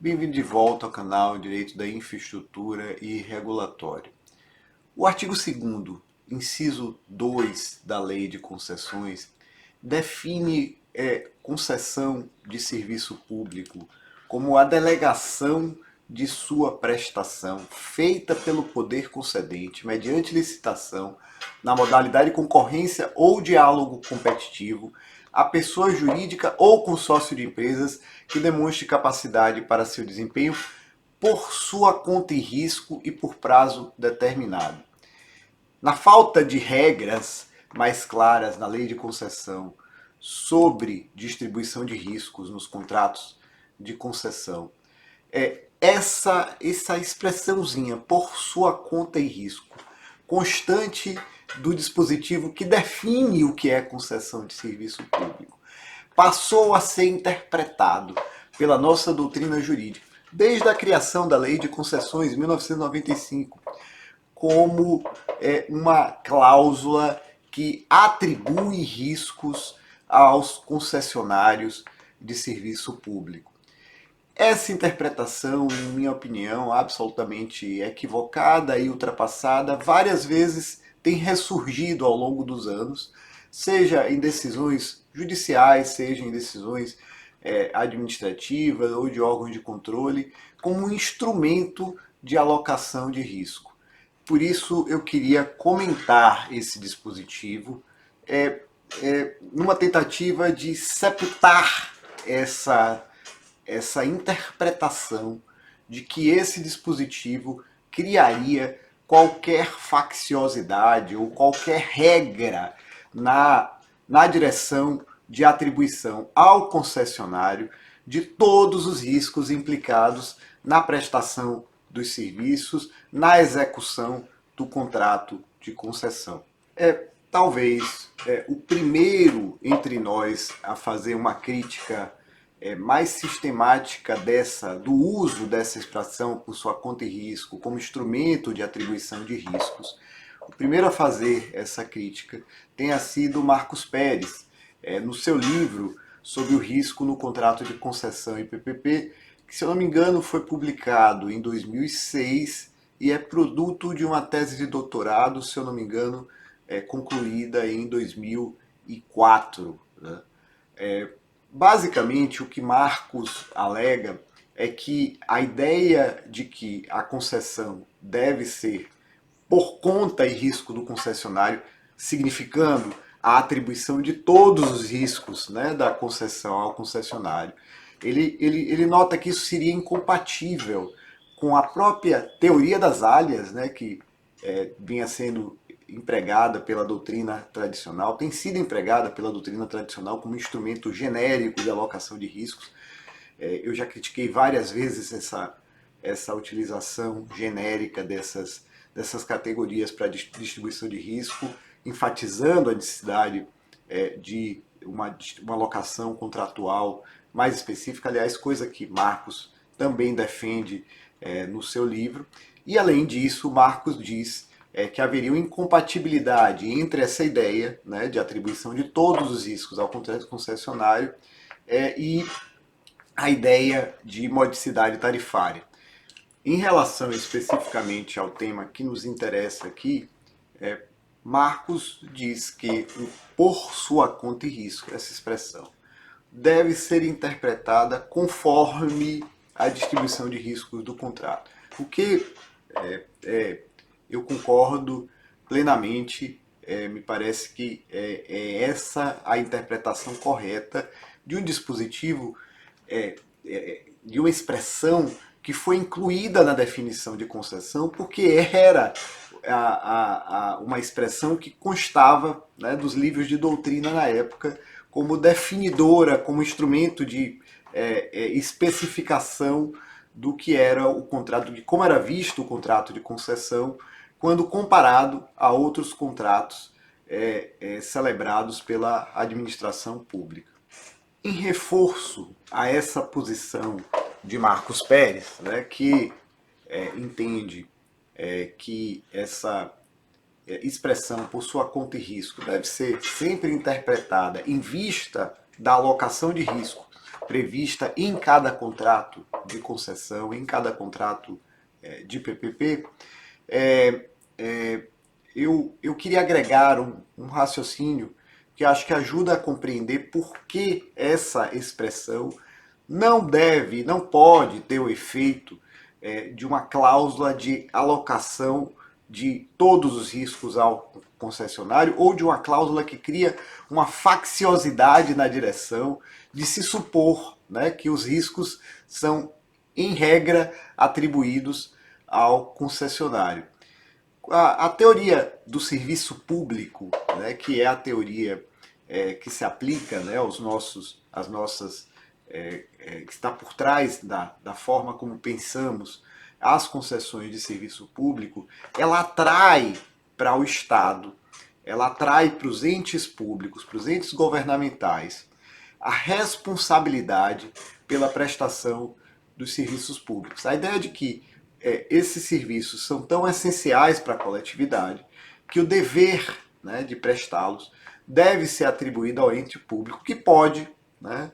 Bem-vindo de volta ao canal Direito da Infraestrutura e Regulatório. O artigo 2º, inciso 2 da Lei de Concessões, define concessão de serviço público como a delegação de sua prestação feita pelo poder concedente mediante licitação na modalidade de concorrência ou diálogo competitivo a pessoa jurídica ou consórcio de empresas que demonstre capacidade para seu desempenho por sua conta e risco e por prazo determinado. Na falta de regras mais claras na lei de concessão sobre distribuição de riscos nos contratos de concessão, essa expressãozinha, por sua conta e risco, constante do dispositivo que define o que é concessão de serviço público, passou a ser interpretado pela nossa doutrina jurídica, desde a criação da Lei de Concessões em 1995, como uma cláusula que atribui riscos aos concessionários de serviço público. Essa interpretação, em minha opinião, absolutamente equivocada e ultrapassada, várias vezes tem ressurgido ao longo dos anos, seja em decisões judiciais, seja em decisões administrativas ou de órgãos de controle, como um instrumento de alocação de risco. Por isso eu queria comentar esse dispositivo numa tentativa de sepultar essa interpretação de que esse dispositivo criaria qualquer facciosidade ou qualquer regra na direção de atribuição ao concessionário de todos os riscos implicados na prestação dos serviços, na execução do contrato de concessão. Talvez o primeiro entre nós a fazer uma crítica mais sistemática do uso dessa expressão por sua conta e risco como instrumento de atribuição de riscos. O primeiro a fazer essa crítica tenha sido Marcos Pérez, no seu livro sobre o risco no contrato de concessão e PPP, que, se eu não me engano, foi publicado em 2006 e é produto de uma tese de doutorado, se eu não me engano, concluída em 2004. Né? Basicamente, o que Marcos alega é que a ideia de que a concessão deve ser por conta e risco do concessionário, significando a atribuição de todos os riscos, né, da concessão ao concessionário, ele nota que isso seria incompatível com a própria teoria das áreas, né, que vinha sendo empregada pela doutrina tradicional, tem sido empregada pela doutrina tradicional como instrumento genérico de alocação de riscos. Eu já critiquei várias vezes essa utilização genérica dessas categorias para distribuição de risco, enfatizando a necessidade de uma alocação contratual mais específica, aliás, coisa que Marcos também defende no seu livro. E, além disso, Marcos diz que haveria uma incompatibilidade entre essa ideia, né, de atribuição de todos os riscos ao contrato concessionário e a ideia de modicidade tarifária. Em relação especificamente ao tema que nos interessa aqui, Marcos diz que o por sua conta e risco, essa expressão, deve ser interpretada conforme a distribuição de riscos do contrato. O que eu concordo plenamente, me parece que é essa a interpretação correta de um dispositivo, de uma expressão que foi incluída na definição de concessão, porque era uma expressão que constava, né, dos livros de doutrina na época, como definidora, como instrumento de especificação do que era o contrato, de como era visto o contrato de concessão, quando comparado a outros contratos celebrados pela administração pública. Em reforço a essa posição de Marcos Pérez, né, que entende que essa expressão por sua conta e risco deve ser sempre interpretada em vista da alocação de risco prevista em cada contrato de concessão, em cada contrato de PPP, eu queria agregar um raciocínio que acho que ajuda a compreender por que essa expressão não pode ter o efeito de uma cláusula de alocação de todos os riscos ao concessionário ou de uma cláusula que cria uma facciosidade na direção de se supor, né, que os riscos são, em regra, atribuídos ao concessionário. A teoria do serviço público, né, que é a teoria que se aplica, né, às nossas que está por trás da forma como pensamos as concessões de serviço público, ela atrai para o Estado, ela atrai para os entes públicos, para os entes governamentais, a responsabilidade pela prestação dos serviços públicos. A ideia de que esses serviços são tão essenciais para a coletividade que o dever, né, de prestá-los deve ser atribuído ao ente público, que pode, né,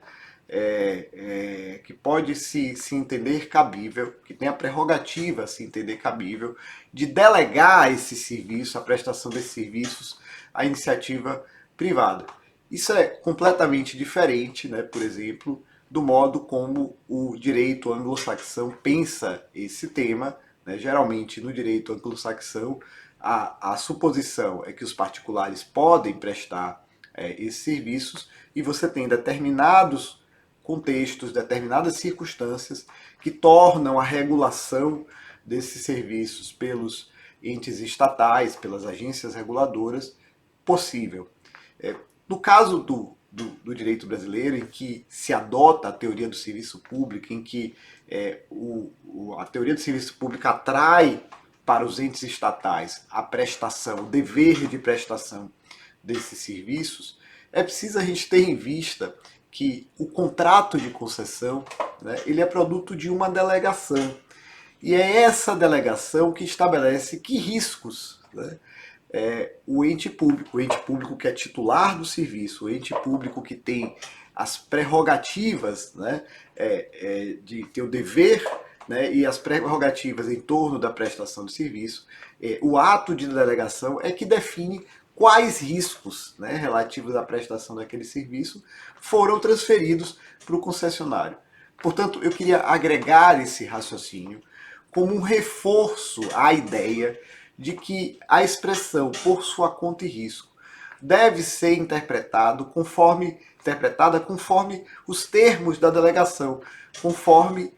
que pode se entender cabível, que tem a prerrogativa se entender cabível, de delegar esse serviço, a prestação desses serviços, à iniciativa privada. Isso é completamente diferente, né, por exemplo, do modo como o direito anglo-saxão pensa esse tema. Né? Geralmente, no direito anglo-saxão, a suposição é que os particulares podem prestar esses serviços e você tem determinados contextos, determinadas circunstâncias que tornam a regulação desses serviços pelos entes estatais, pelas agências reguladoras, possível. No caso do direito brasileiro, em que se adota a teoria do serviço público, em que a teoria do serviço público atrai para os entes estatais a prestação, o dever de prestação desses serviços, é preciso a gente ter em vista que o contrato de concessão, né, ele é produto de uma delegação. E é essa delegação que estabelece que riscos, né, o ente público que é titular do serviço, o ente público que tem as prerrogativas, né, de ter o dever, né, e as prerrogativas em torno da prestação de serviço, o ato de delegação é que define quais riscos, né, relativos à prestação daquele serviço foram transferidos para o concessionário. Portanto, eu queria agregar esse raciocínio como um reforço à ideia de que a expressão por sua conta e risco deve ser interpretada conforme os termos da delegação, conforme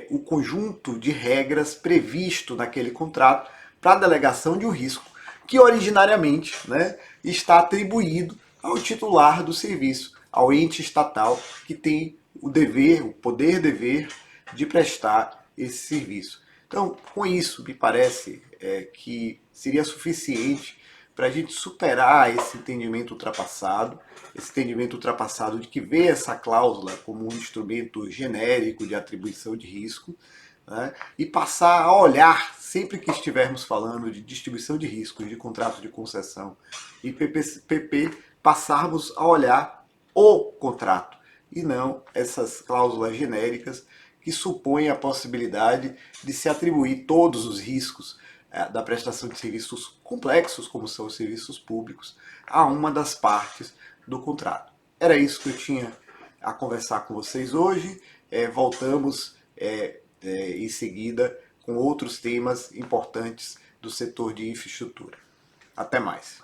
o conjunto de regras previsto naquele contrato para a delegação de um risco que originariamente, né, está atribuído ao titular do serviço, ao ente estatal que tem o dever, o poder-dever de prestar esse serviço. Então, com isso, me parece que seria suficiente para a gente superar esse entendimento ultrapassado de que vê essa cláusula como um instrumento genérico de atribuição de risco, né, e passar a olhar, sempre que estivermos falando de distribuição de riscos, de contrato de concessão e PPP, passarmos a olhar o contrato e não essas cláusulas genéricas que supõem a possibilidade de se atribuir todos os riscos da prestação de serviços complexos, como são os serviços públicos, a uma das partes do contrato. Era isso que eu tinha a conversar com vocês hoje. Voltamos em seguida com outros temas importantes do setor de infraestrutura. Até mais.